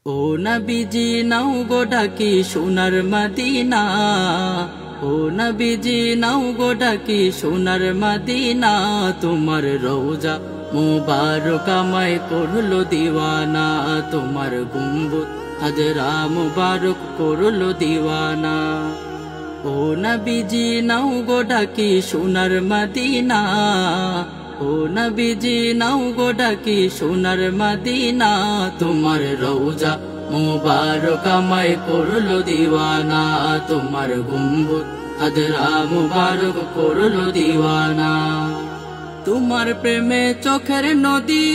ও নবীজি নাও গো ডাকি সোনার মদিনা, ও নবীজি নাও গো ডাকি সোনার মদিনা। তোমার রওজা মুবারক আমায় করলো দিওয়ানা, তোমার গুম্বুদ হাজরা মুবারক করলো দিওয়ানা। ও নবীজি নাও গো ডাকি সোনার মদিনা, ও নবীজি নাও গো ডাকি সোনার মদিনা। তোমার রওজা মুবারক আমায় করলো দিওয়ানা, তোমার গুম্বুদ হাজরা মুবারক করলো দিওয়ানা। তোমার প্রেমে চোখের নদী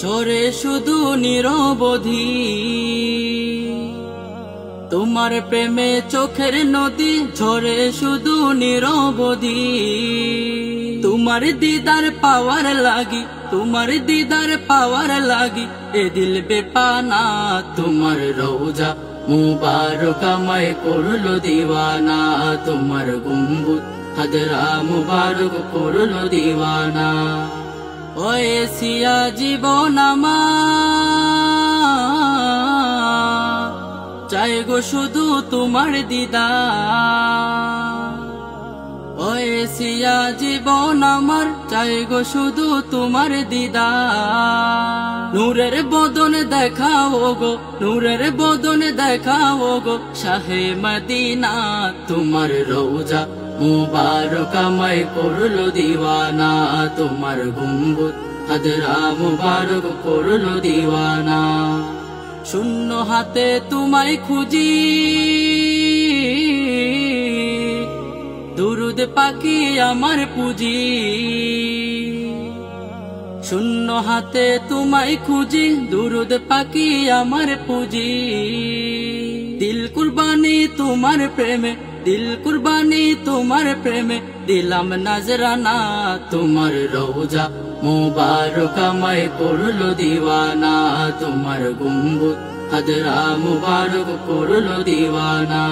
ঝরে শুধু নিরবধি, তোমার প্রেমে চোখের নদী ঝরে শুধু নিরবধি। তোমার দিদার পাওয়ার লাগি, তোমার দিদার পাওয়ার লাগি এ দিল বেপানা। তোমার রওজা মুবারক আমায় করলো দিওয়ানা, তোমার গুম্বুদ হাজরা মুবারক করলো দিওয়ানা। ওয়ে সিয়া জীবন আমার চাই গো শুধু তোমার দিদার, ওয়ে সিয়া জীবন আমার চাই গো শুধু তোমার দিদার। নূরের বদন দেখাও গো, নূরের বদন দেখাও গো শাহে মদিনা। তোমার রওজা মুবারক আমায় করলো দিওয়ানা, তোমার গুম্বুদ হাজরা মুবারক করলো দিওয়ানা। শূন্য হাতে তোমায় খুঁজি, দুরুদ পাখি আমার পুঁজি। শূন্য হাতে তোমায় খুঁজি, দুরুদ পাখি আমার পুঁজি। দিল কুরবানি তোমার প্রেমে, দিল কুরবানি তোমার প্রেমে দিলাম নজরানা। তোমার রওজা মুবারক আমায় করলো দিওয়ানা, তোমার গুম্বুদ হাজরা মুবারক করলো দিওয়ানা।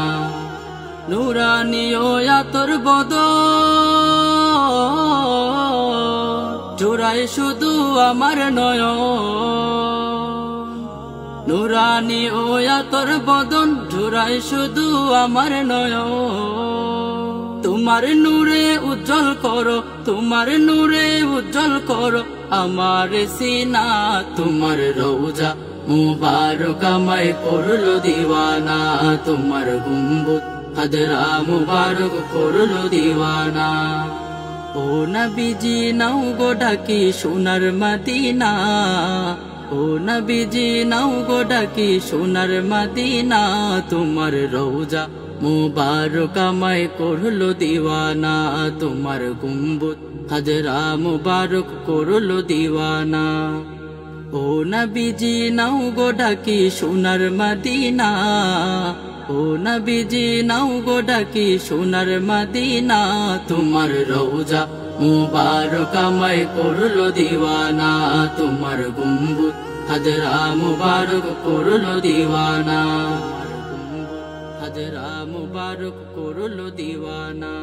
নুরানি ও আতর বদন জোড়ায় শুধু আমার নয়ন, নুরানি ও আতর বদন জোড়ায় শুধু আমার নয়ন। তোমার নূরে উজ্জ্বল করো, তোমার নূরে উজ্জ্বল করো আমার সিনা। তোমার রওজা মুবারক আমায় করলো দিওয়ানা, তোমার গুম্বুদ হাজরা মুবারক করলো দিওয়ানা। ও নবীজি নাও গো ডাকি সোনার মদিনা, ও নবীজি নাও গো ডাকি সোনার মদিনা। তোমার রওজা মুবারক আমায় করলো দিওয়ানা, তোমার গুম্বুদ হাজরা মুবারক করলো দিওয়ানা। ও নবীজি নাও গো ডাকি সোনার মদিনা, ও নবীজি নাও গো ডাকি সোনার মদিনা। তোমার রওজা মুবারক আমায় করলো দিওয়ানা, তোমার গুম্বুদ হাজরা মুবারক করলো দিওয়ানা, হাজরা মুবারক করলো দিওয়ানা।